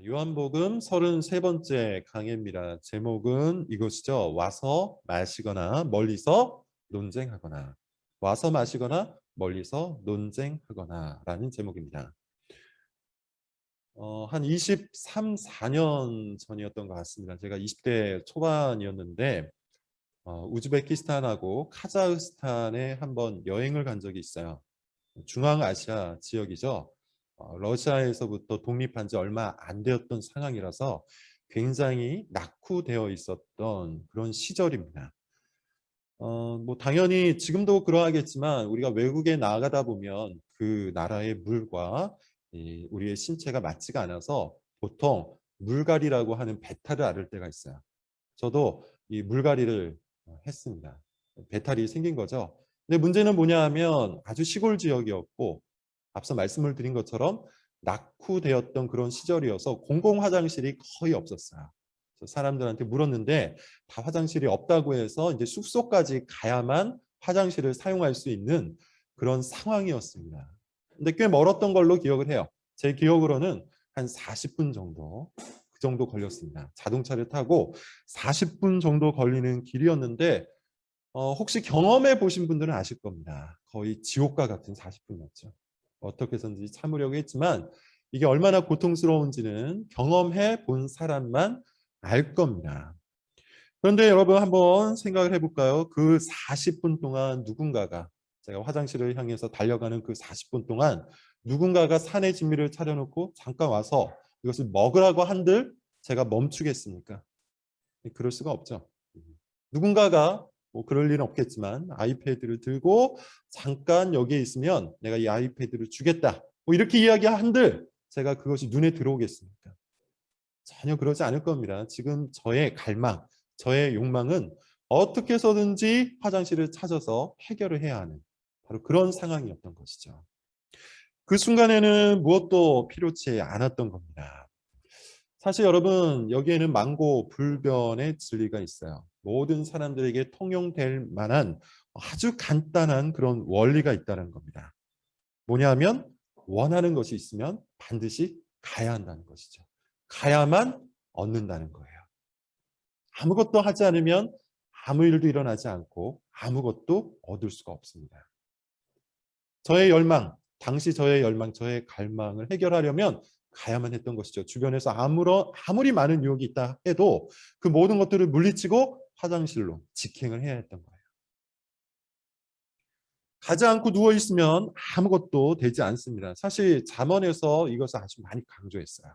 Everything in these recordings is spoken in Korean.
요한복음 33번째 강해입니다. 제목은 이것이죠. 와서 마시거나 멀리서 논쟁하거나. 와서 마시거나 멀리서 논쟁하거나 라는 제목입니다. 한 23, 4년 전이었던 것 같습니다. 제가 20대 초반이었는데 우즈베키스탄하고 카자흐스탄에 한번 여행을 간 적이 있어요. 중앙아시아 지역이죠. 러시아에서부터 독립한 지 얼마 안 되었던 상황이라서 굉장히 낙후되어 있었던 그런 시절입니다. 뭐 당연히 지금도 그러하겠지만 우리가 외국에 나가다 보면 그 나라의 물과 우리의 신체가 맞지가 않아서 보통 물갈이라고 하는 배탈을 앓을 때가 있어요. 저도 이 물갈이를 했습니다. 배탈이 생긴 거죠. 근데 문제는 뭐냐 하면 아주 시골 지역이었고 앞서 말씀을 드린 것처럼 낙후되었던 그런 시절이어서 공공 화장실이 거의 없었어요. 그래서 사람들한테 물었는데 다 화장실이 없다고 해서 이제 숙소까지 가야만 화장실을 사용할 수 있는 그런 상황이었습니다. 근데 꽤 멀었던 걸로 기억을 해요. 제 기억으로는 한 40분 정도 그 정도 걸렸습니다. 자동차를 타고 40분 정도 걸리는 길이었는데 혹시 경험해 보신 분들은 아실 겁니다. 거의 지옥과 같은 40분이었죠. 어떻게 해서든지 참으려고 했지만 이게 얼마나 고통스러운지는 경험해 본 사람만 알 겁니다. 그런데 여러분 한번 생각을 해볼까요? 그 40분 동안 누군가가 제가 화장실을 향해서 달려가는 그 40분 동안 누군가가 산의 진미를 차려놓고 잠깐 와서 이것을 먹으라고 한들 제가 멈추겠습니까? 그럴 수가 없죠. 누군가가 뭐 그럴 일은 없겠지만 아이패드를 들고 잠깐 여기에 있으면 내가 이 아이패드를 주겠다. 뭐 이렇게 이야기한들 제가 그것이 눈에 들어오겠습니까? 전혀 그러지 않을 겁니다. 지금 저의 갈망, 저의 욕망은 어떻게 해서든지 화장실을 찾아서 해결을 해야 하는 바로 그런 상황이었던 것이죠. 그 순간에는 무엇도 필요치 않았던 겁니다. 사실 여러분 여기에는 만고불변의 진리가 있어요. 모든 사람들에게 통용될 만한 아주 간단한 그런 원리가 있다는 겁니다. 뭐냐면 원하는 것이 있으면 반드시 가야 한다는 것이죠. 가야만 얻는다는 거예요. 아무것도 하지 않으면 아무 일도 일어나지 않고 아무것도 얻을 수가 없습니다. 저의 열망, 당시 저의 열망, 저의 갈망을 해결하려면 가야만 했던 것이죠. 주변에서 아무리 많은 유혹이 있다 해도 그 모든 것들을 물리치고 화장실로 직행을 해야 했던 거예요. 가지 않고 누워있으면 아무것도 되지 않습니다. 사실 잠언에서 이것을 아주 많이 강조했어요.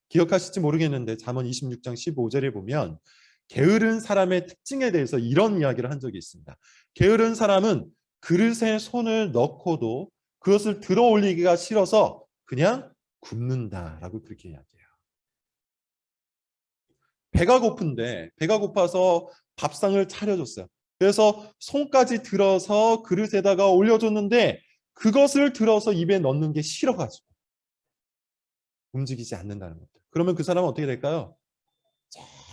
기억하실지 모르겠는데 잠언 26장 15절에 보면 게으른 사람의 특징에 대해서 이런 이야기를 한 적이 있습니다. 게으른 사람은 그릇에 손을 넣고도 그것을 들어 올리기가 싫어서 그냥 굽는다라고 그렇게 이야기해요. 배가 고픈데 배가 고파서 밥상을 차려줬어요. 그래서 손까지 들어서 그릇에다가 올려줬는데 그것을 들어서 입에 넣는 게 싫어가지고 움직이지 않는다는 것들. 그러면 그 사람은 어떻게 될까요?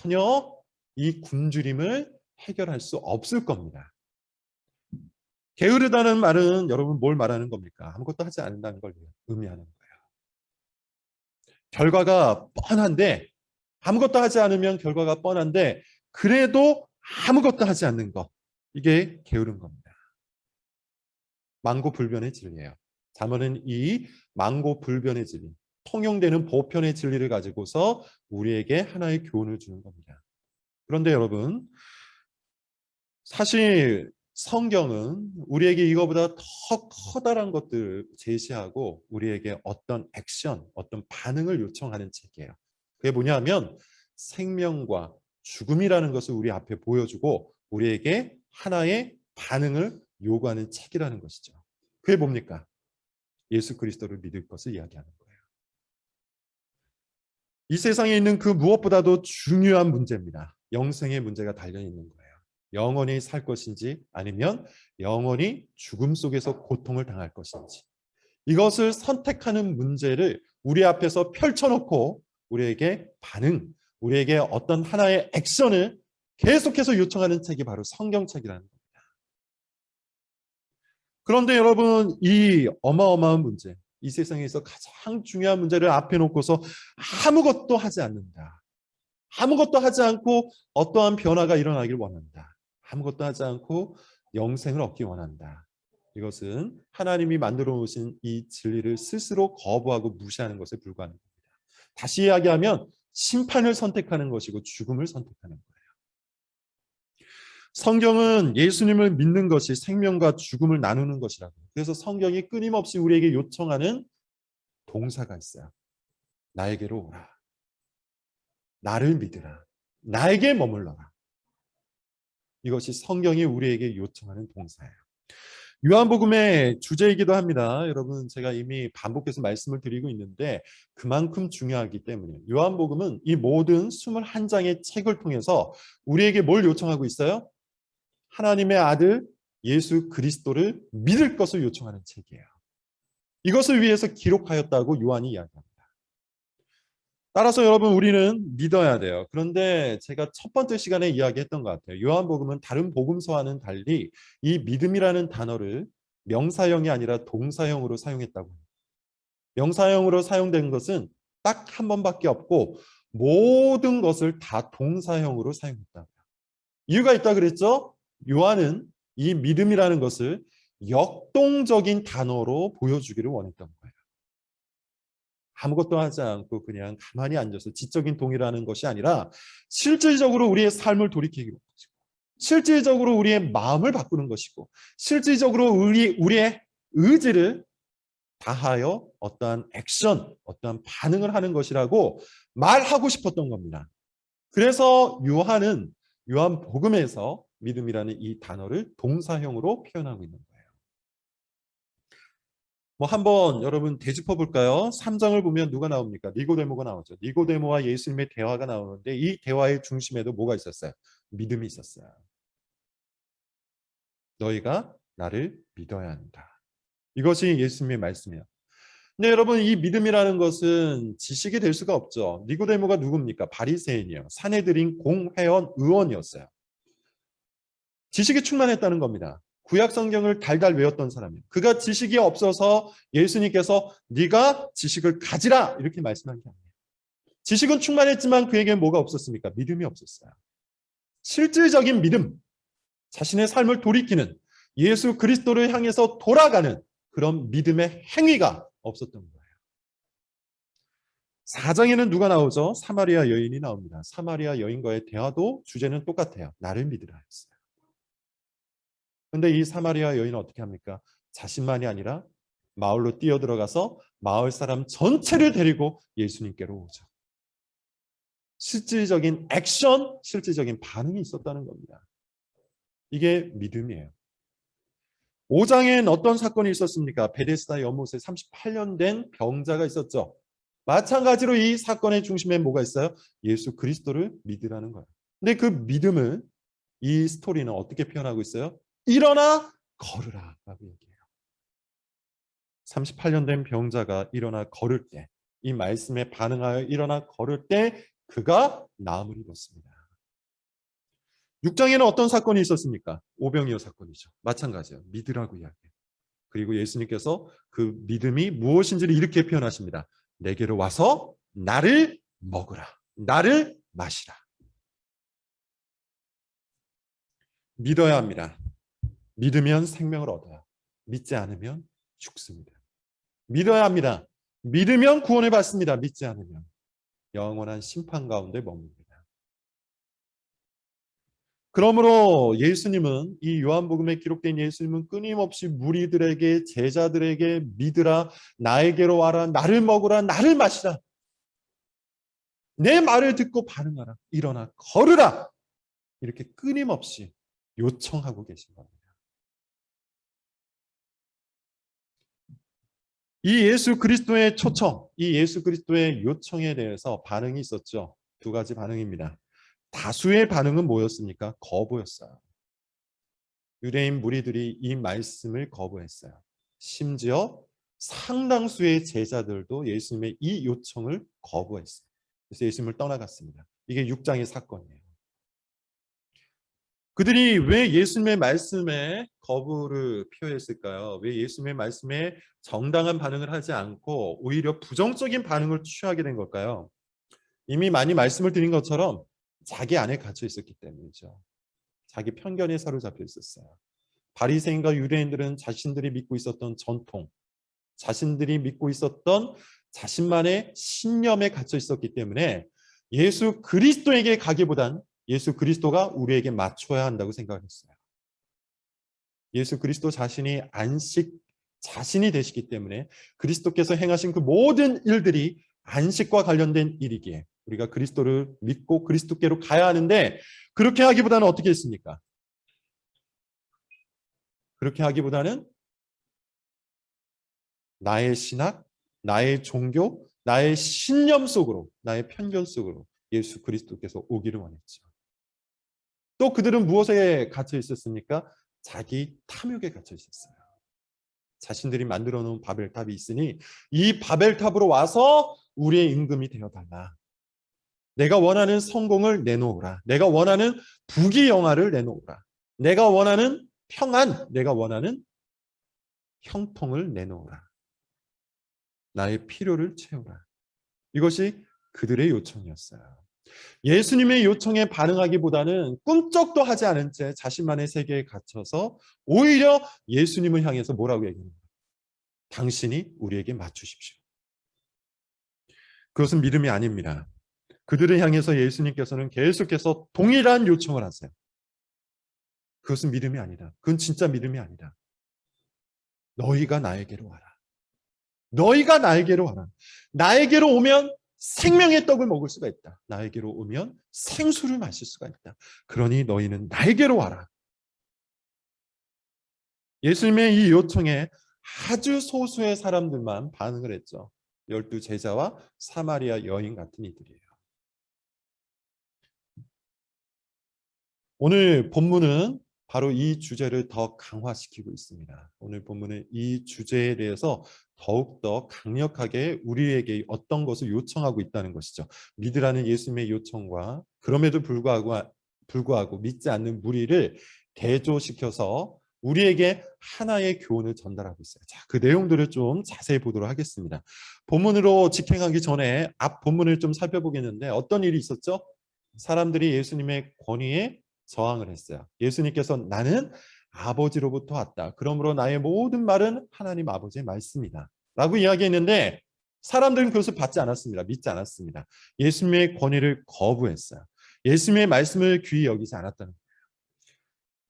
전혀 이 굶주림을 해결할 수 없을 겁니다. 게으르다는 말은 여러분 뭘 말하는 겁니까? 아무것도 하지 않는다는 걸 의미하는 거예요. 결과가 뻔한데 아무것도 하지 않으면 결과가 뻔한데 그래도 아무것도 하지 않는 것. 이게 게으른 겁니다. 만고불변의 진리예요. 잠언은 이 만고불변의 진리, 통용되는 보편의 진리를 가지고서 우리에게 하나의 교훈을 주는 겁니다. 그런데 여러분 사실 성경은 우리에게 이거보다 더 커다란 것들을 제시하고 우리에게 어떤 액션, 어떤 반응을 요청하는 책이에요. 그게 뭐냐면 생명과 죽음이라는 것을 우리 앞에 보여주고 우리에게 하나의 반응을 요구하는 책이라는 것이죠. 그게 뭡니까? 예수 그리스도를 믿을 것을 이야기하는 거예요. 이 세상에 있는 그 무엇보다도 중요한 문제입니다. 영생의 문제가 달려있는 거예요. 영원히 살 것인지 아니면 영원히 죽음 속에서 고통을 당할 것인지 이것을 선택하는 문제를 우리 앞에서 펼쳐놓고 우리에게 반응, 우리에게 어떤 하나의 액션을 계속해서 요청하는 책이 바로 성경책이라는 겁니다. 그런데 여러분 이 어마어마한 문제, 이 세상에서 가장 중요한 문제를 앞에 놓고서 아무것도 하지 않는다. 아무것도 하지 않고 어떠한 변화가 일어나길 원한다. 아무것도 하지 않고 영생을 얻기 원한다. 이것은 하나님이 만들어 놓으신 이 진리를 스스로 거부하고 무시하는 것에 불과한 겁니다. 다시 이야기하면 심판을 선택하는 것이고 죽음을 선택하는 거예요. 성경은 예수님을 믿는 것이 생명과 죽음을 나누는 것이라고. 그래서 성경이 끊임없이 우리에게 요청하는 동사가 있어요. 나에게로 오라. 나를 믿으라. 나에게 머물러라. 이것이 성경이 우리에게 요청하는 동사예요. 요한복음의 주제이기도 합니다. 여러분, 제가 이미 반복해서 말씀을 드리고 있는데 그만큼 중요하기 때문에 요한복음은 이 모든 21장의 책을 통해서 우리에게 뭘 요청하고 있어요? 하나님의 아들 예수 그리스도를 믿을 것을 요청하는 책이에요. 이것을 위해서 기록하였다고 요한이 이야기합니다. 따라서 여러분, 우리는 믿어야 돼요. 그런데 제가 첫 번째 시간에 이야기했던 것 같아요. 요한복음은 다른 복음서와는 달리 이 믿음이라는 단어를 명사형이 아니라 동사형으로 사용했다고 해요. 명사형으로 사용된 것은 딱 한 번밖에 없고 모든 것을 다 동사형으로 사용했다. 이유가 있다 그랬죠? 요한은 이 믿음이라는 것을 역동적인 단어로 보여주기를 원했던 거예요. 아무것도 하지 않고 그냥 가만히 앉아서 지적인 동의라는 것이 아니라 실질적으로 우리의 삶을 돌이키는 것이고, 실질적으로 우리의 마음을 바꾸는 것이고, 실질적으로 우리의 의지를 다하여 어떠한 액션, 어떠한 반응을 하는 것이라고 말하고 싶었던 겁니다. 그래서 요한은 요한복음에서 믿음이라는 이 단어를 동사형으로 표현하고 있는 거예요. 한번 여러분 되짚어 볼까요? 3장을 보면 누가 나옵니까? 니고데모가 나오죠. 니고데모와 예수님의 대화가 나오는데 이 대화의 중심에도 뭐가 있었어요? 믿음이 있었어요. 너희가 나를 믿어야 한다. 이것이 예수님의 말씀이에요. 근데 여러분, 이 믿음이라는 것은 지식이 될 수가 없죠. 니고데모가 누굽니까? 바리새인이에요. 산헤드린 공회원 의원이었어요. 지식이 충만했다는 겁니다. 구약 성경을 달달 외웠던 사람이에요. 그가 지식이 없어서 예수님께서 네가 지식을 가지라 이렇게 말씀한 게 아니에요. 지식은 충만했지만 그에게는 뭐가 없었습니까? 믿음이 없었어요. 실질적인 믿음, 자신의 삶을 돌이키는, 예수 그리스도를 향해서 돌아가는 그런 믿음의 행위가 없었던 거예요. 4장에는 누가 나오죠? 사마리아 여인이 나옵니다. 사마리아 여인과의 대화도 주제는 똑같아요. 나를 믿으라 했어요. 근데 이 사마리아 여인은 어떻게 합니까? 자신만이 아니라 마을로 뛰어들어가서 마을 사람 전체를 데리고 예수님께로 오죠. 실질적인 액션, 실질적인 반응이 있었다는 겁니다. 이게 믿음이에요. 5장엔 어떤 사건이 있었습니까? 베데스다 연못에 38년 된 병자가 있었죠. 마찬가지로 이 사건의 중심에 뭐가 있어요? 예수 그리스도를 믿으라는 거예요. 근데 그 믿음을 이 스토리는 어떻게 표현하고 있어요? 일어나 걸으라 라고 얘기해요. 38년 된 병자가 일어나 걸을 때, 이 말씀에 반응하여 일어나 걸을 때 그가 나음을 입었습니다. 6장에는 어떤 사건이 있었습니까? 오병이어 사건이죠. 마찬가지예요. 믿으라고 이야기해요. 그리고 예수님께서 그 믿음이 무엇인지를 이렇게 표현하십니다. 내게로 와서 나를 먹으라. 나를 마시라. 믿어야 합니다. 믿으면 생명을 얻어요. 믿지 않으면 죽습니다. 믿어야 합니다. 믿으면 구원을 받습니다. 믿지 않으면 영원한 심판 가운데 머뭅니다. 그러므로 예수님은, 이 요한복음에 기록된 예수님은 끊임없이 무리들에게, 제자들에게 믿으라, 나에게로 와라, 나를 먹으라, 나를 마시라, 내 말을 듣고 반응하라, 일어나 걸으라, 이렇게 끊임없이 요청하고 계신 겁니다. 이 예수 그리스도의 초청, 이 예수 그리스도의 요청에 대해서 반응이 있었죠. 두 가지 반응입니다. 다수의 반응은 뭐였습니까? 거부였어요. 유대인 무리들이 이 말씀을 거부했어요. 심지어 상당수의 제자들도 예수님의 이 요청을 거부했어요. 그래서 예수님을 떠나갔습니다. 이게 6장의 사건이에요. 그들이 왜 예수님의 말씀에 거부를 표했을까요? 왜 예수님의 말씀에 정당한 반응을 하지 않고 오히려 부정적인 반응을 취하게 된 걸까요? 이미 많이 말씀을 드린 것처럼 자기 안에 갇혀 있었기 때문이죠. 자기 편견에 사로잡혀 있었어요. 바리새인과 유대인들은 자신들이 믿고 있었던 전통, 자신들이 믿고 있었던 자신만의 신념에 갇혀 있었기 때문에 예수 그리스도에게 가기보단 예수 그리스도가 우리에게 맞춰야 한다고 생각했어요. 예수 그리스도 자신이 안식 자신이 되시기 때문에 그리스도께서 행하신 그 모든 일들이 안식과 관련된 일이기에 우리가 그리스도를 믿고 그리스도께로 가야 하는데 그렇게 하기보다는 어떻게 했습니까? 그렇게 하기보다는 나의 신학, 나의 종교, 나의 신념 속으로, 나의 편견 속으로 예수 그리스도께서 오기를 원했죠. 또 그들은 무엇에 갇혀 있었습니까? 자기 탐욕에 갇혀 있었어요. 자신들이 만들어 놓은 바벨탑이 있으니 이 바벨탑으로 와서 우리의 임금이 되어달라. 내가 원하는 성공을 내놓으라. 내가 원하는 부귀영화를 내놓으라. 내가 원하는 평안, 내가 원하는 형통을 내놓으라. 나의 필요를 채우라. 이것이 그들의 요청이었어요. 예수님의 요청에 반응하기보다는 꿈쩍도 하지 않은 채 자신만의 세계에 갇혀서 오히려 예수님을 향해서 뭐라고 얘기합니다. 당신이 우리에게 맞추십시오. 그것은 믿음이 아닙니다. 그들을 향해서 예수님께서는 계속해서 동일한 요청을 하세요. 그것은 믿음이 아니다. 그건 진짜 믿음이 아니다. 너희가 나에게로 와라. 너희가 나에게로 와라. 나에게로 오면 생명의 떡을 먹을 수가 있다. 나에게로 오면 생수를 마실 수가 있다. 그러니 너희는 나에게로 와라. 예수님의 이 요청에 아주 소수의 사람들만 반응을 했죠. 12 제자와 사마리아 여인 같은 이들이에요. 오늘 본문은 바로 이 주제를 더 강화시키고 있습니다. 오늘 본문은 이 주제에 대해서 더욱더 강력하게 우리에게 어떤 것을 요청하고 있다는 것이죠. 믿으라는 예수님의 요청과 그럼에도 불구하고 믿지 않는 무리를 대조시켜서 우리에게 하나의 교훈을 전달하고 있어요. 자, 그 내용들을 좀 자세히 보도록 하겠습니다. 본문으로 직행하기 전에 앞 본문을 좀 살펴보겠는데 어떤 일이 있었죠? 사람들이 예수님의 권위에 저항을 했어요. 예수님께서 나는 아버지로부터 왔다. 그러므로 나의 모든 말은 하나님 아버지의 말씀이다. 라고 이야기했는데 사람들은 그것을 받지 않았습니다. 믿지 않았습니다. 예수님의 권위를 거부했어요. 예수님의 말씀을 귀히 여기지 않았다는 거예요.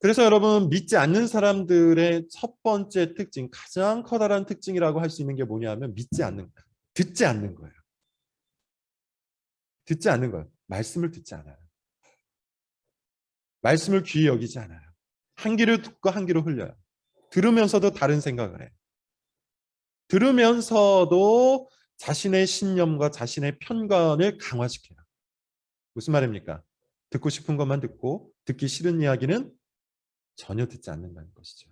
그래서 여러분 믿지 않는 사람들의 첫 번째 특징, 가장 커다란 특징이라고 할 수 있는 게 뭐냐면 믿지 않는 거예요. 듣지 않는 거예요. 듣지 않는 거예요. 말씀을 듣지 않아요. 말씀을 귀히 여기지 않아요. 한 귀를 듣고 한 귀로 흘려요. 들으면서도 다른 생각을 해요. 들으면서도 자신의 신념과 자신의 편견을 강화시켜요. 무슨 말입니까? 듣고 싶은 것만 듣고 듣기 싫은 이야기는 전혀 듣지 않는다는 것이죠.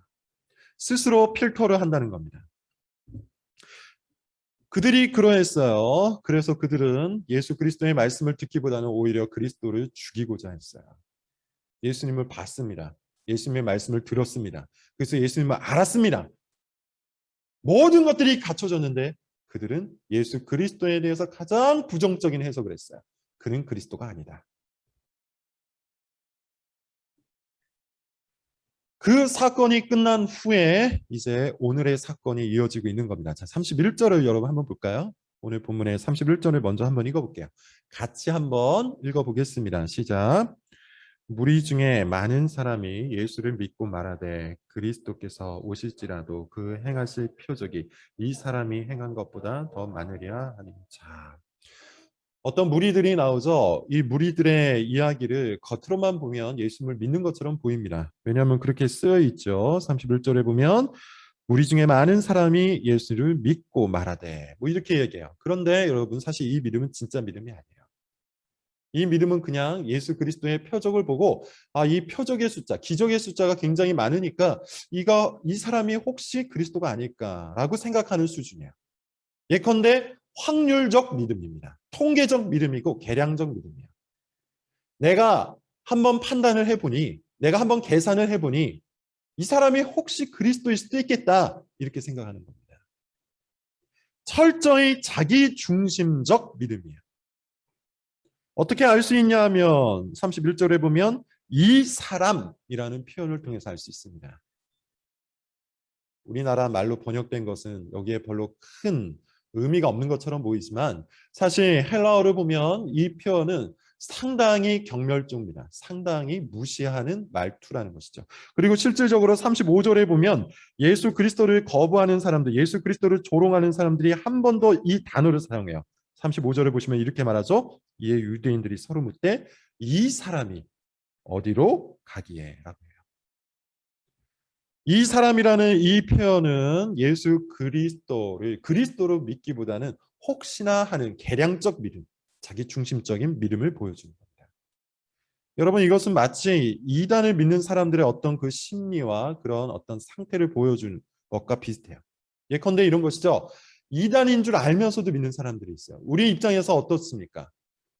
스스로 필터를 한다는 겁니다. 그들이 그러했어요. 그래서 그들은 예수 그리스도의 말씀을 듣기보다는 오히려 그리스도를 죽이고자 했어요. 예수님을 봤습니다. 예수님의 말씀을 들었습니다. 그래서 예수님을 알았습니다. 모든 것들이 갖춰졌는데 그들은 예수 그리스도에 대해서 가장 부정적인 해석을 했어요. 그는 그리스도가 아니다. 그 사건이 끝난 후에 이제 오늘의 사건이 이어지고 있는 겁니다. 자, 31절을 여러분 한번 볼까요? 오늘 본문의 31절을 먼저 한번 읽어볼게요. 같이 한번 읽어보겠습니다. 시작. 무리 중에 많은 사람이 예수를 믿고 말하되 그리스도께서 오실지라도 그 행하실 표적이 이 사람이 행한 것보다 더 많으리라 하니. 자, 어떤 무리들이 나오죠. 이 무리들의 이야기를 겉으로만 보면 예수님을 믿는 것처럼 보입니다. 왜냐하면 그렇게 쓰여 있죠. 31절에 보면 무리 중에 많은 사람이 예수를 믿고 말하되 뭐 이렇게 얘기해요. 그런데 여러분 사실 이 믿음은 진짜 믿음이 아니에요. 이 믿음은 그냥 예수 그리스도의 표적을 보고 이 표적의 숫자, 기적의 숫자가 굉장히 많으니까 이 사람이 혹시 그리스도가 아닐까라고 생각하는 수준이에요. 예컨대 확률적 믿음입니다. 통계적 믿음이고 계량적 믿음이에요. 내가 한번 판단을 해보니, 내가 한번 계산을 해보니 이 사람이 혹시 그리스도일 수도 있겠다 이렇게 생각하는 겁니다. 철저히 자기 중심적 믿음이에요. 어떻게 알 수 있냐 하면 31절에 보면 이 사람이라는 표현을 통해서 알 수 있습니다. 우리나라 말로 번역된 것은 여기에 별로 큰 의미가 없는 것처럼 보이지만 사실 헬라어를 보면 이 표현은 상당히 경멸조입니다. 상당히 무시하는 말투라는 것이죠. 그리고 실질적으로 35절에 보면 예수 그리스도를 거부하는 사람들, 예수 그리스도를 조롱하는 사람들이 한 번 더 이 단어를 사용해요. 35절에 보시면 이렇게 말하죠. 이에 유대인들이 서로 묻되 이 사람이 어디로 가기에? 라고 해요. 이 사람이라는 이 표현은 예수 그리스도로 믿기보다는 혹시나 하는 계량적 믿음, 자기 중심적인 믿음을 보여주는 겁니다. 여러분, 이것은 마치 이단을 믿는 사람들의 어떤 그 심리와 그런 어떤 상태를 보여주는 것과 비슷해요. 예컨대 이런 것이죠. 이단인 줄 알면서도 믿는 사람들이 있어요. 우리 입장에서 어떻습니까?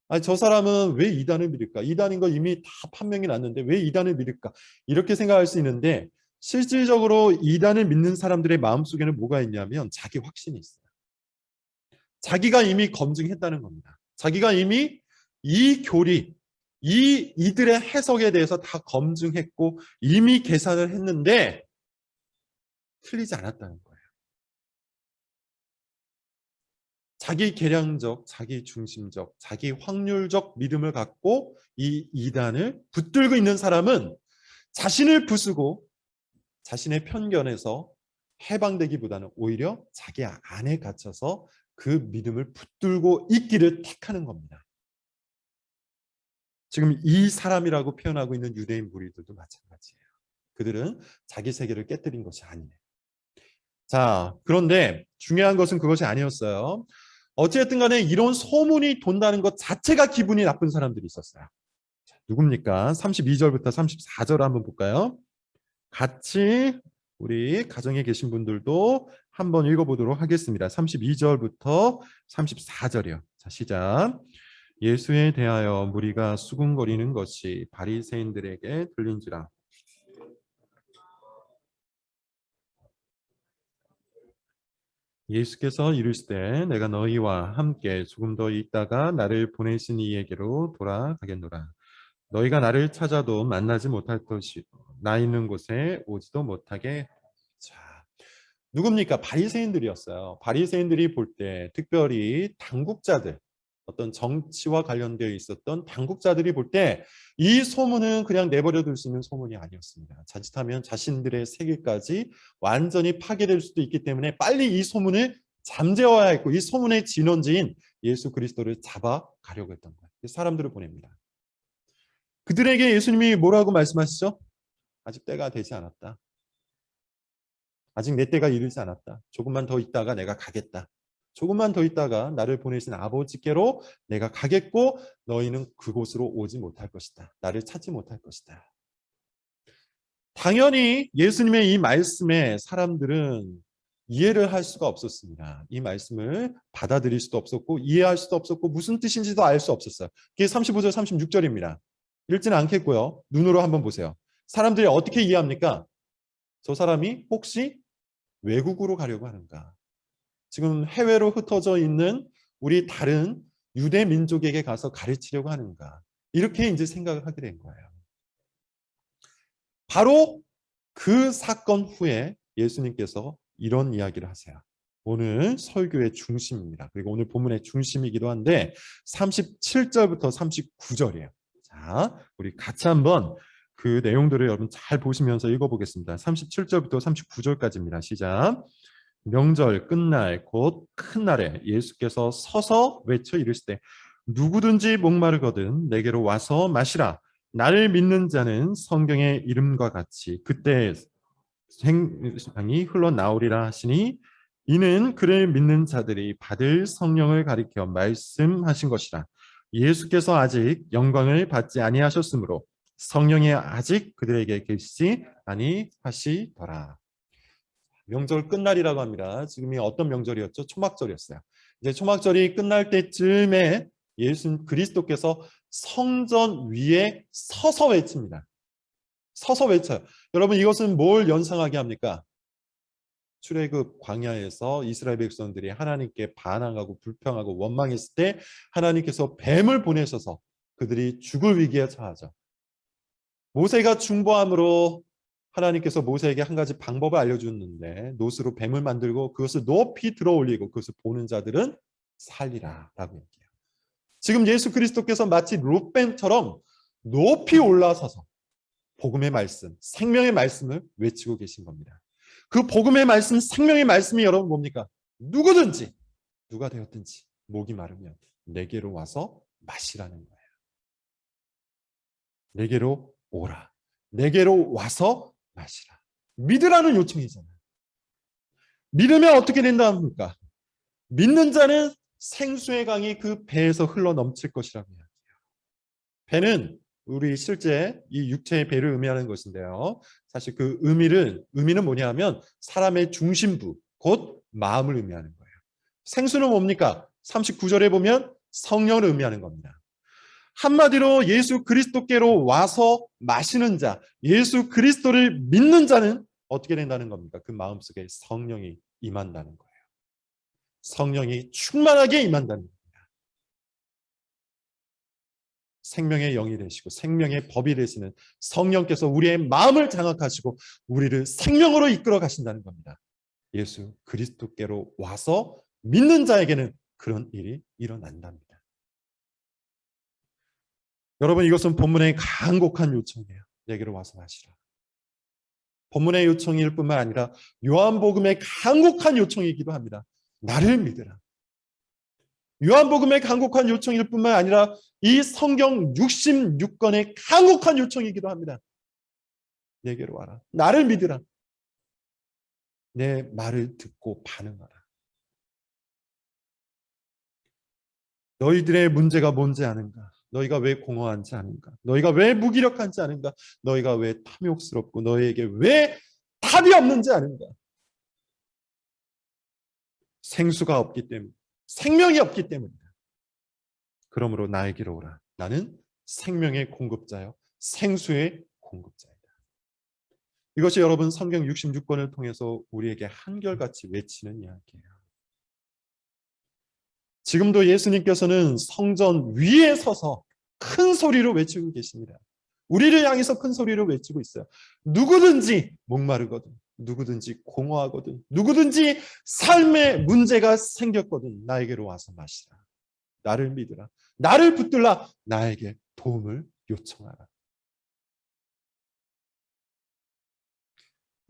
아니, 저 사람은 왜 이단을 믿을까? 이단인 거 이미 다 판명이 났는데 왜 이단을 믿을까? 이렇게 생각할 수 있는데 실질적으로 이단을 믿는 사람들의 마음속에는 뭐가 있냐면 자기 확신이 있어요. 자기가 이미 검증했다는 겁니다. 자기가 이미 이 교리, 이들의 해석에 대해서 다 검증했고 이미 계산을 했는데 틀리지 않았다는 거예요. 자기 계량적, 자기 중심적, 자기 확률적 믿음을 갖고 이 이단을 붙들고 있는 사람은 자신을 부수고 자신의 편견에서 해방되기보다는 오히려 자기 안에 갇혀서 그 믿음을 붙들고 있기를 택하는 겁니다. 지금 이 사람이라고 표현하고 있는 유대인 무리들도 마찬가지예요. 그들은 자기 세계를 깨뜨린 것이 아니에요. 자, 그런데 중요한 것은 그것이 아니었어요. 어쨌든 간에 이런 소문이 돈다는 것 자체가 기분이 나쁜 사람들이 있었어요. 자, 누굽니까? 32절부터 34절 한번 볼까요? 같이 우리 가정에 계신 분들도 한번 읽어보도록 하겠습니다. 32절부터 34절이요. 자, 시작. 예수에 대하여 무리가 수군거리는 것이 바리새인들에게 들린지라. 예수께서 이르시되 내가 너희와 함께 조금 더 있다가 나를 보내신 이에게로 돌아가겠노라. 너희가 나를 찾아도 만나지 못할 것이요 나 있는 곳에 오지도 못하게. 자, 누굽니까? 바리새인들이었어요. 바리새인들이 볼 때 특별히 당국자들, 어떤 정치와 관련되어 있었던 당국자들이 볼 때 이 소문은 그냥 내버려 둘 수 있는 소문이 아니었습니다. 자칫하면 자신들의 세계까지 완전히 파괴될 수도 있기 때문에 빨리 이 소문을 잠재워야 했고 이 소문의 진원지인 예수 그리스도를 잡아가려고 했던 거예요. 사람들을 보냅니다. 그들에게 예수님이 뭐라고 말씀하시죠? 아직 때가 되지 않았다. 아직 내 때가 이르지 않았다. 조금만 더 있다가 내가 가겠다. 조금만 더 있다가 나를 보내신 아버지께로 내가 가겠고 너희는 그곳으로 오지 못할 것이다. 나를 찾지 못할 것이다. 당연히 예수님의 이 말씀에 사람들은 이해를 할 수가 없었습니다. 이 말씀을 받아들일 수도 없었고 이해할 수도 없었고 무슨 뜻인지도 알 수 없었어요. 그게 35절 36절입니다. 읽지는 않겠고요. 눈으로 한번 보세요. 사람들이 어떻게 이해합니까? 저 사람이 혹시 외국으로 가려고 하는가? 지금 해외로 흩어져 있는 우리 다른 유대 민족에게 가서 가르치려고 하는가? 이렇게 이제 생각을 하게 된 거예요. 바로 그 사건 후에 예수님께서 이런 이야기를 하세요. 오늘 설교의 중심입니다. 그리고 오늘 본문의 중심이기도 한데 37절부터 39절이에요. 자, 우리 같이 한번 그 내용들을 여러분 잘 보시면서 읽어보겠습니다. 37절부터 39절까지입니다. 시작. 명절 끝날 곧 큰 날에 예수께서 서서 외쳐 이르시되 누구든지 목마르거든 내게로 와서 마시라. 나를 믿는 자는 성경의 이름과 같이 그때 생명이 흘러나오리라 하시니 이는 그를 믿는 자들이 받을 성령을 가리켜 말씀하신 것이라. 예수께서 아직 영광을 받지 아니하셨으므로 성령이 아직 그들에게 계시지 아니하시더라. 명절 끝날이라고 합니다. 지금이 어떤 명절이었죠? 초막절이었어요. 이제 초막절이 끝날 때쯤에 예수 그리스도께서 성전 위에 서서 외칩니다. 서서 외쳐요. 여러분 이것은 뭘 연상하게 합니까? 출애굽 광야에서 이스라엘 백성들이 하나님께 반항하고 불평하고 원망했을 때 하나님께서 뱀을 보내셔서 그들이 죽을 위기에 처하죠. 모세가 중보함으로 하나님께서 모세에게 한 가지 방법을 알려줬는데 놋으로 뱀을 만들고 그것을 높이 들어올리고 그것을 보는 자들은 살리라라고 얘기해요. 지금 예수 그리스도께서 마치 롯뱀처럼 높이 올라서서 복음의 말씀, 생명의 말씀을 외치고 계신 겁니다. 그 복음의 말씀, 생명의 말씀이 여러분 뭡니까? 누구든지 누가 되었든지 목이 마르면 내게로 와서 마시라는 거예요. 내게로 오라. 내게로 와서 마시라. 믿으라는 요청이잖아요. 믿으면 어떻게 된다합니까? 믿는 자는 생수의 강이 그 배에서 흘러 넘칠 것이라고 이야기해요. 배는 우리 실제 이 육체의 배를 의미하는 것인데요. 사실 그 의미는 뭐냐면 사람의 중심부, 곧 마음을 의미하는 거예요. 생수는 뭡니까? 39절에 보면 성령을 의미하는 겁니다. 한마디로 예수 그리스도께로 와서 마시는 자, 예수 그리스도를 믿는 자는 어떻게 된다는 겁니까? 그 마음속에 성령이 임한다는 거예요. 성령이 충만하게 임한다는 겁니다. 생명의 영이 되시고 생명의 법이 되시는 성령께서 우리의 마음을 장악하시고 우리를 생명으로 이끌어 가신다는 겁니다. 예수 그리스도께로 와서 믿는 자에게는 그런 일이 일어난답니다. 여러분 이것은 본문의 간곡한 요청이에요. 내게로 와서 마시라. 본문의 요청일 뿐만 아니라 요한복음의 간곡한 요청이기도 합니다. 나를 믿으라. 요한복음의 간곡한 요청일 뿐만 아니라 이 성경 66권의 간곡한 요청이기도 합니다. 내게로 와라. 나를 믿으라. 내 말을 듣고 반응하라. 너희들의 문제가 뭔지 아는가? 너희가 왜 공허한지 아는가? 너희가 왜 무기력한지 아는가? 너희가 왜 탐욕스럽고 너희에게 왜 답이 없는지 아는가? 생수가 없기 때문에, 생명이 없기 때문이다. 그러므로 나에게로 오라. 나는 생명의 공급자요, 생수의 공급자이다. 이것이 여러분 성경 66권을 통해서 우리에게 한결같이 외치는 이야기예요. 지금도 예수님께서는 성전 위에 서서 큰 소리로 외치고 계십니다. 우리를 향해서 큰 소리로 외치고 있어요. 누구든지 목마르거든, 누구든지 공허하거든, 누구든지 삶에 문제가 생겼거든 나에게로 와서 마시라. 나를 믿으라. 나를 붙들라. 나에게 도움을 요청하라.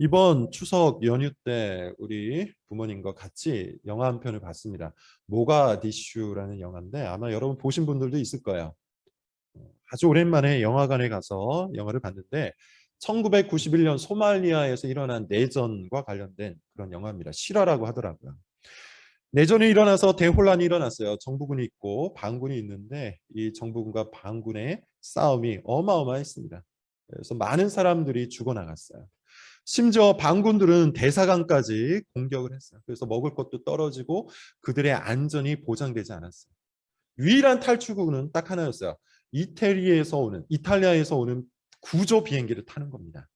이번 추석 연휴 때 우리 부모님과 같이 영화 한 편을 봤습니다. 모가디슈라는 영화인데 아마 여러분 보신 분들도 있을 거예요. 아주 오랜만에 영화관에 가서 영화를 봤는데 1991년 소말리아에서 일어난 내전과 관련된 그런 영화입니다. 실화라고 하더라고요. 내전이 일어나서 대혼란이 일어났어요. 정부군이 있고 반군이 있는데 이 정부군과 반군의 싸움이 어마어마했습니다. 그래서 많은 사람들이 죽어나갔어요. 심지어 반군들은 대사관까지 공격을 했어요. 그래서 먹을 것도 떨어지고 그들의 안전이 보장되지 않았어요. 유일한 탈출구는 딱 하나였어요. 이탈리아에서 오는 구조 비행기를 타는 겁니다.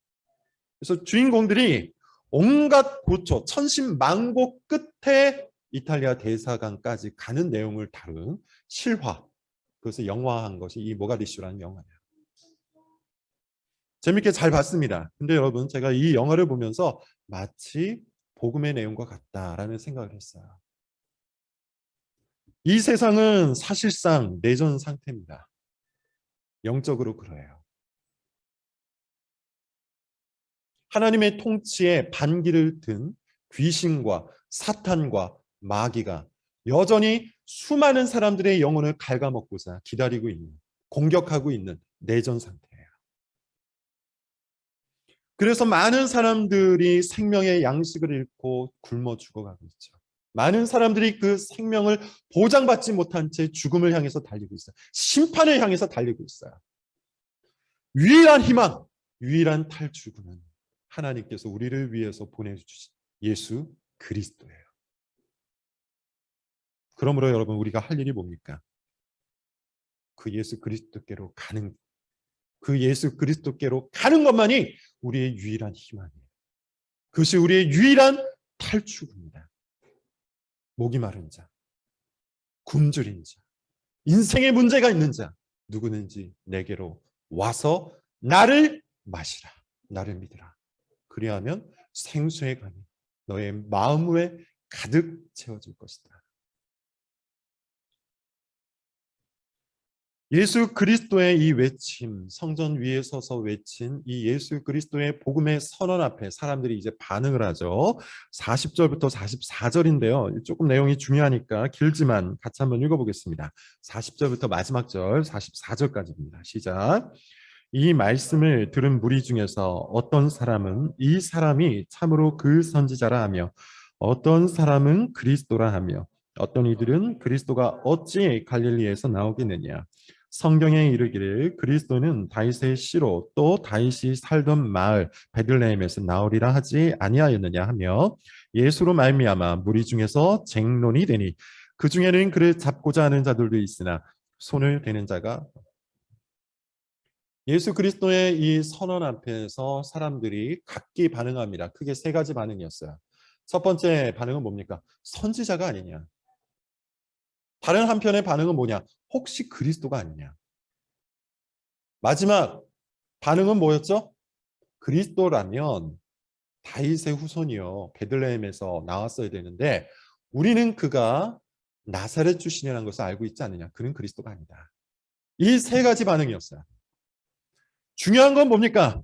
그래서 주인공들이 온갖 고초, 천신만고 끝에 이탈리아 대사관까지 가는 내용을 다룬 실화, 그것을 영화한 것이 이 모가디슈라는 영화예요. 재밌게 잘 봤습니다. 근데 여러분 제가 이 영화를 보면서 마치 복음의 내용과 같다라는 생각을 했어요. 이 세상은 사실상 내전 상태입니다. 영적으로 그래요. 하나님의 통치에 반기를 든 귀신과 사탄과 마귀가 여전히 수많은 사람들의 영혼을 갉아먹고자 기다리고 있는, 공격하고 있는 내전 상태예요. 그래서 많은 사람들이 생명의 양식을 잃고 굶어 죽어가고 있죠. 많은 사람들이 그 생명을 보장받지 못한 채 죽음을 향해서 달리고 있어요. 심판을 향해서 달리고 있어요. 유일한 희망, 유일한 탈출구는 하나님께서 우리를 위해서 보내주신 예수 그리스도예요. 그러므로 여러분 우리가 할 일이 뭡니까? 그 예수 그리스도께로 가는, 그 예수 그리스도께로 가는 것만이 우리의 유일한 희망이에요. 그것이 우리의 유일한 탈출구입니다. 목이 마른 자, 굶주린 자, 인생에 문제가 있는 자 누구든지 내게로 와서 나를 마시라. 나를 믿으라. 그리하면 생수의 강이 너의 마음에 가득 채워질 것이다. 예수 그리스도의 이 외침, 성전 위에 서서 외친 이 예수 그리스도의 복음의 선언 앞에 사람들이 이제 반응을 하죠. 40절부터 44절인데요. 조금 내용이 중요하니까 길지만 같이 한번 읽어보겠습니다. 40절부터 마지막 절 44절까지입니다. 시작. 이 말씀을 들은 무리 중에서 어떤 사람은 이 사람이 참으로 그 선지자라 하며 어떤 사람은 그리스도라 하며 어떤 이들은 그리스도가 어찌 갈릴리에서 나오겠느냐. 성경에 이르기를 그리스도는 다윗의 씨로 또 다윗이 살던 마을 베들레헴에서 나오리라 하지 아니하였느냐 하며 예수로 말미암아 무리 중에서 쟁론이 되니 그 중에는 그를 잡고자 하는 자들도 있으나 손을 대는 자가. 예수 그리스도의 이 선언 앞에서 사람들이 각기 반응합니다. 크게 세 가지 반응이었어요. 첫 번째 반응은 뭡니까? 선지자가 아니냐. 다른 한편의 반응은 뭐냐? 혹시 그리스도가 아니냐. 마지막 반응은 뭐였죠? 그리스도라면 다윗의 후손이요. 베들레헴에서 나왔어야 되는데 우리는 그가 나사렛 출신이라는 것을 알고 있지 않느냐. 그는 그리스도가 아니다. 이 세 가지 반응이었어요. 중요한 건 뭡니까?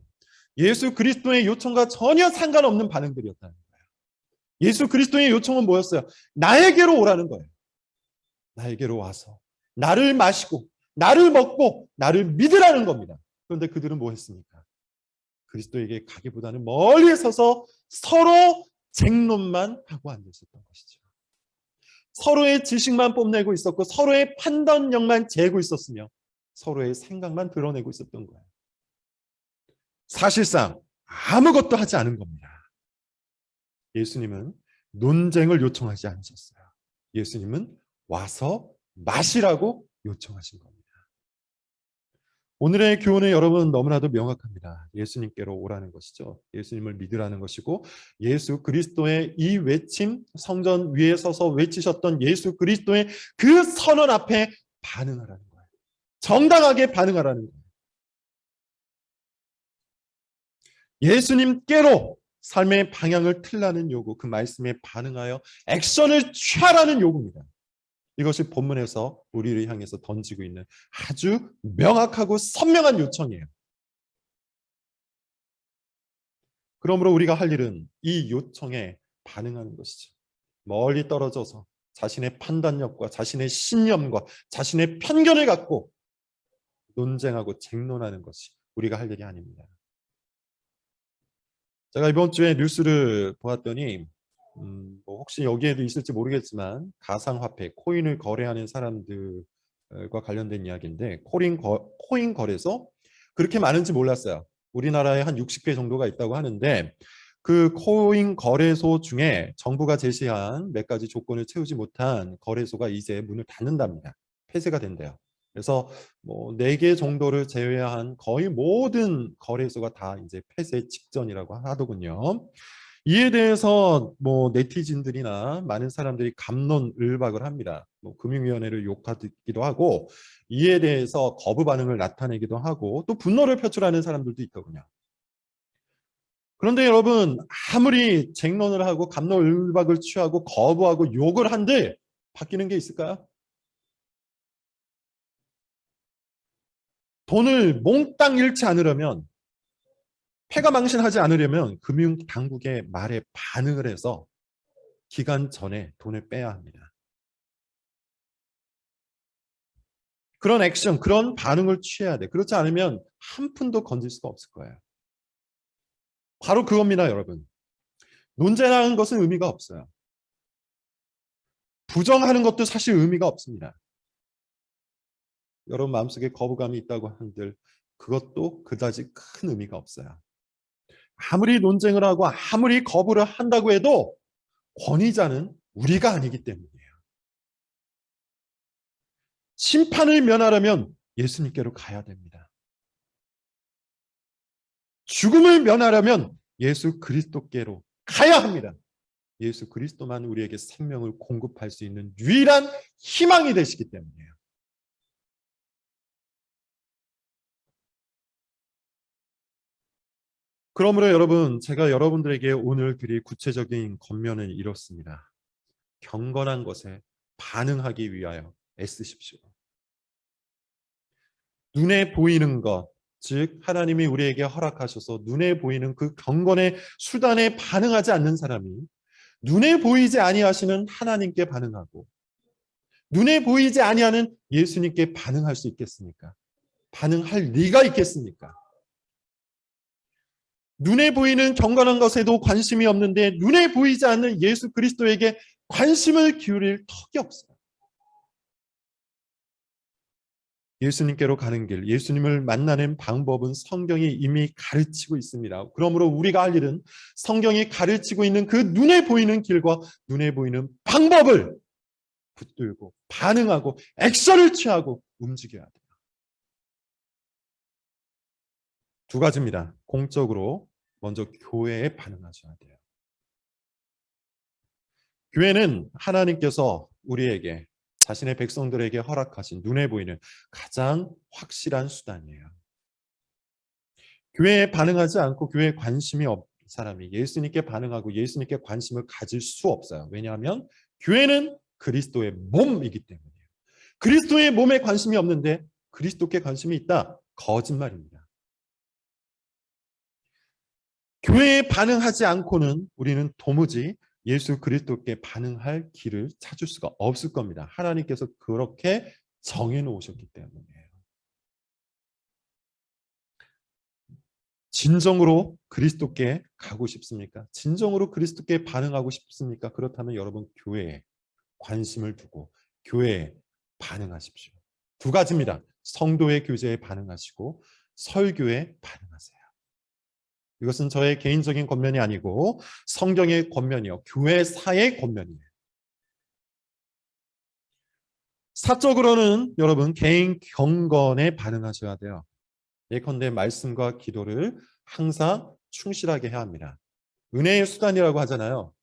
예수 그리스도의 요청과 전혀 상관없는 반응들이었다는 거예요. 예수 그리스도의 요청은 뭐였어요? 나에게로 오라는 거예요. 나에게로 와서 나를 마시고 나를 먹고 나를 믿으라는 겁니다. 그런데 그들은 뭐 했습니까? 그리스도에게 가기보다는 멀리 서서 서로 쟁론만 하고 앉아있었던 것이죠. 서로의 지식만 뽐내고 있었고 서로의 판단력만 재고 있었으며 서로의 생각만 드러내고 있었던 거예요. 사실상 아무것도 하지 않은 겁니다. 예수님은 논쟁을 요청하지 않으셨어요. 예수님은 와서 마시라고 요청하신 겁니다. 오늘의 교훈은 여러분 너무나도 명확합니다. 예수님께로 오라는 것이죠. 예수님을 믿으라는 것이고 예수 그리스도의 이 외침, 성전 위에 서서 외치셨던 예수 그리스도의 그 선언 앞에 반응하라는 거예요. 정당하게 반응하라는 거예요. 예수님께로 삶의 방향을 틀라는 요구, 그 말씀에 반응하여 액션을 취하라는 요구입니다. 이것이 본문에서 우리를 향해서 던지고 있는 아주 명확하고 선명한 요청이에요. 그러므로 우리가 할 일은 이 요청에 반응하는 것이죠. 멀리 떨어져서 자신의 판단력과 자신의 신념과 자신의 편견을 갖고 논쟁하고 쟁론하는 것이 우리가 할 일이 아닙니다. 제가 이번 주에 뉴스를 보았더니 뭐 혹시 여기에도 있을지 모르겠지만 가상화폐, 코인을 거래하는 사람들과 관련된 이야기인데 코인 거래소 그렇게 많은지 몰랐어요. 우리나라에 한 60개 정도가 있다고 하는데 그 코인 거래소 중에 정부가 제시한 몇 가지 조건을 채우지 못한 거래소가 이제 문을 닫는답니다. 폐쇄가 된대요. 그래서 뭐 4개 정도를 제외한 거의 모든 거래소가 다 이제 폐쇄 직전이라고 하더군요. 이에 대해서 뭐 네티즌들이나 많은 사람들이 갑론을박을 합니다. 뭐 금융위원회를 욕하기도 하고 이에 대해서 거부 반응을 나타내기도 하고 또 분노를 표출하는 사람들도 있더군요. 그런데 여러분 아무리 쟁론을 하고 갑론을박을 취하고 거부하고 욕을 한들 바뀌는 게 있을까요? 돈을 몽땅 잃지 않으려면 패가 망신하지 않으려면 금융당국의 말에 반응을 해서 기간 전에 돈을 빼야 합니다. 그런 액션, 그런 반응을 취해야 돼. 그렇지 않으면 한 푼도 건질 수가 없을 거예요. 바로 그겁니다, 여러분. 논쟁하는 것은 의미가 없어요. 부정하는 것도 사실 의미가 없습니다. 여러분 마음속에 거부감이 있다고 한들 그것도 그다지 큰 의미가 없어요. 아무리 논쟁을 하고 아무리 거부를 한다고 해도 권위자는 우리가 아니기 때문이에요. 심판을 면하려면 예수님께로 가야 됩니다. 죽음을 면하려면 예수 그리스도께로 가야 합니다. 예수 그리스도만 우리에게 생명을 공급할 수 있는 유일한 희망이 되시기 때문이에요. 그러므로 여러분, 제가 여러분들에게 오늘 드릴 구체적인 권면은 이렇습니다. 경건한 것에 반응하기 위하여 애쓰십시오. 눈에 보이는 것, 즉 하나님이 우리에게 허락하셔서 눈에 보이는 그 경건의 수단에 반응하지 않는 사람이 눈에 보이지 아니하시는 하나님께 반응하고 눈에 보이지 아니하는 예수님께 반응할 수 있겠습니까? 반응할 리가 있겠습니까? 눈에 보이는 경건한 것에도 관심이 없는데 눈에 보이지 않는 예수 그리스도에게 관심을 기울일 턱이 없어요. 예수님께로 가는 길, 예수님을 만나는 방법은 성경이 이미 가르치고 있습니다. 그러므로 우리가 할 일은 성경이 가르치고 있는 그 눈에 보이는 길과 눈에 보이는 방법을 붙들고 반응하고 액션을 취하고 움직여야 돼요. 두 가지입니다. 공적으로 먼저 교회에 반응하셔야 돼요. 교회는 하나님께서 우리에게 자신의 백성들에게 허락하신 눈에 보이는 가장 확실한 수단이에요. 교회에 반응하지 않고 교회에 관심이 없는 사람이 예수님께 반응하고 예수님께 관심을 가질 수 없어요. 왜냐하면 교회는 그리스도의 몸이기 때문이에요. 그리스도의 몸에 관심이 없는데 그리스도께 관심이 있다? 거짓말입니다. 교회에 반응하지 않고는 우리는 도무지 예수 그리스도께 반응할 길을 찾을 수가 없을 겁니다. 하나님께서 그렇게 정해놓으셨기 때문이에요. 진정으로 그리스도께 가고 싶습니까? 진정으로 그리스도께 반응하고 싶습니까? 그렇다면 여러분 교회에 관심을 두고 교회에 반응하십시오. 두 가지입니다. 성도의 교제에 반응하시고 설교에 반응하세요. 이것은 저의 개인적인 권면이 아니고 성경의 권면이요. 교회사의 권면이에요. 사적으로는 여러분 개인 경건에 반응하셔야 돼요. 예컨대 말씀과 기도를 항상 충실하게 해야 합니다. 은혜의 수단이라고 하잖아요.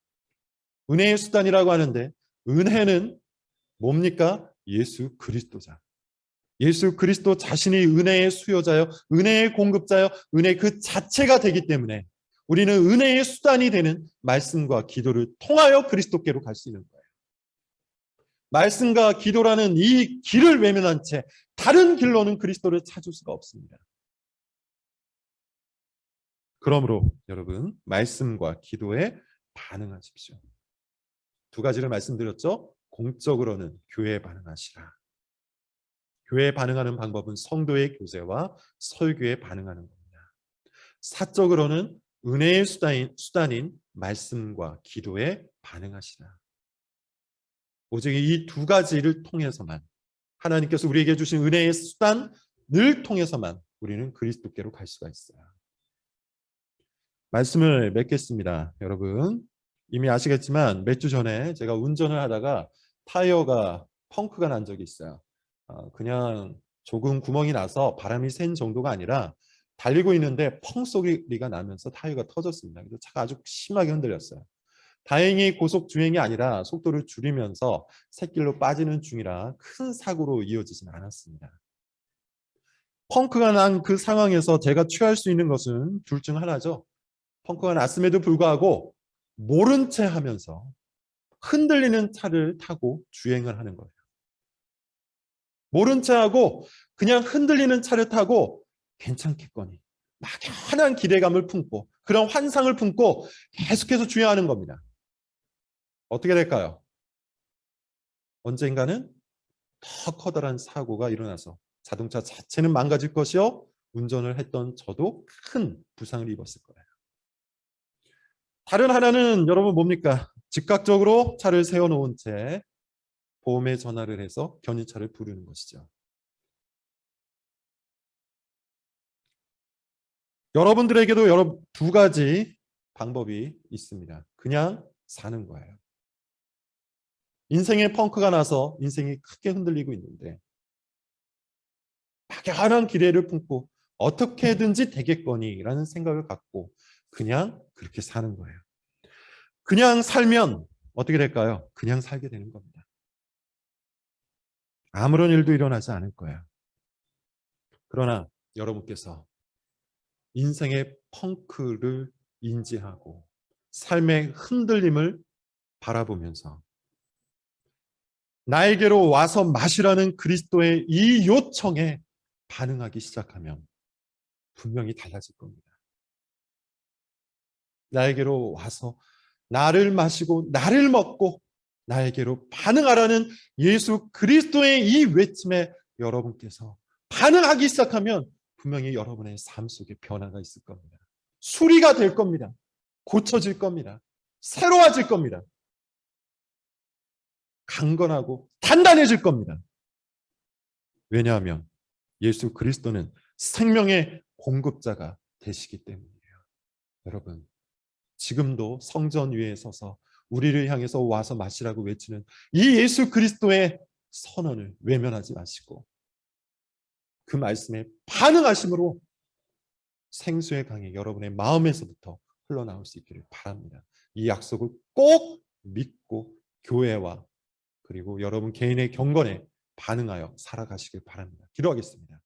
은혜의 수단이라고 하는데 은혜는 뭡니까? 예수 그리스도자. 예수 그리스도 자신이 은혜의 수요자요, 은혜의 공급자요, 은혜 그 자체가 되기 때문에 우리는 은혜의 수단이 되는 말씀과 기도를 통하여 그리스도께로 갈 수 있는 거예요. 말씀과 기도라는 이 길을 외면한 채 다른 길로는 그리스도를 찾을 수가 없습니다. 그러므로 여러분 말씀과 기도에 반응하십시오. 두 가지를 말씀드렸죠. 공적으로는 교회에 반응하시라. 교회에 반응하는 방법은 성도의 교제와 설교에 반응하는 겁니다. 사적으로는 은혜의 수단인 말씀과 기도에 반응하시라. 오직 이 두 가지를 통해서만 하나님께서 우리에게 주신 은혜의 수단을 통해서만 우리는 그리스도께로 갈 수가 있어요. 말씀을 맺겠습니다. 여러분 이미 아시겠지만 몇 주 전에 제가 운전을 하다가 타이어가 펑크가 난 적이 있어요. 그냥 조금 구멍이 나서 바람이 샌 정도가 아니라 달리고 있는데 펑 소리가 나면서 타이어가 터졌습니다. 그래서 차가 아주 심하게 흔들렸어요. 다행히 고속 주행이 아니라 속도를 줄이면서 샛길로 빠지는 중이라 큰 사고로 이어지진 않았습니다. 펑크가 난 그 상황에서 제가 취할 수 있는 것은 둘 중 하나죠. 펑크가 났음에도 불구하고 모른 채 하면서 흔들리는 차를 타고 주행을 하는 거예요. 모른 채 하고 그냥 흔들리는 차를 타고 괜찮겠거니 막연한 기대감을 품고 그런 환상을 품고 계속해서 주행하는 겁니다. 어떻게 될까요? 언젠가는 더 커다란 사고가 일어나서 자동차 자체는 망가질 것이요 운전을 했던 저도 큰 부상을 입었을 거예요. 다른 하나는 여러분 뭡니까? 즉각적으로 차를 세워놓은 채 보험에 전화를 해서 견인차를 부르는 것이죠. 여러분들에게도 여러 두 가지 방법이 있습니다. 그냥 사는 거예요. 인생에 펑크가 나서 인생이 크게 흔들리고 있는데 막연한 기대를 품고 어떻게든지 되겠거니라는 생각을 갖고 그냥 그렇게 사는 거예요. 그냥 살면 어떻게 될까요? 그냥 살게 되는 겁니다. 아무런 일도 일어나지 않을 거예요. 그러나 여러분께서 인생의 펑크를 인지하고 삶의 흔들림을 바라보면서 나에게로 와서 마시라는 그리스도의 이 요청에 반응하기 시작하면 분명히 달라질 겁니다. 나에게로 와서 나를 마시고 나를 먹고 나에게로 반응하라는 예수 그리스도의 이 외침에 여러분께서 반응하기 시작하면 분명히 여러분의 삶 속에 변화가 있을 겁니다. 수리가 될 겁니다. 고쳐질 겁니다. 새로워질 겁니다. 강건하고 단단해질 겁니다. 왜냐하면 예수 그리스도는 생명의 공급자가 되시기 때문이에요. 여러분, 지금도 성전 위에 서서 우리를 향해서 와서 마시라고 외치는 이 예수 그리스도의 선언을 외면하지 마시고 그 말씀에 반응하심으로 생수의 강이 여러분의 마음에서부터 흘러나올 수 있기를 바랍니다. 이 약속을 꼭 믿고 교회와 그리고 여러분 개인의 경건에 반응하여 살아가시길 바랍니다. 기도하겠습니다.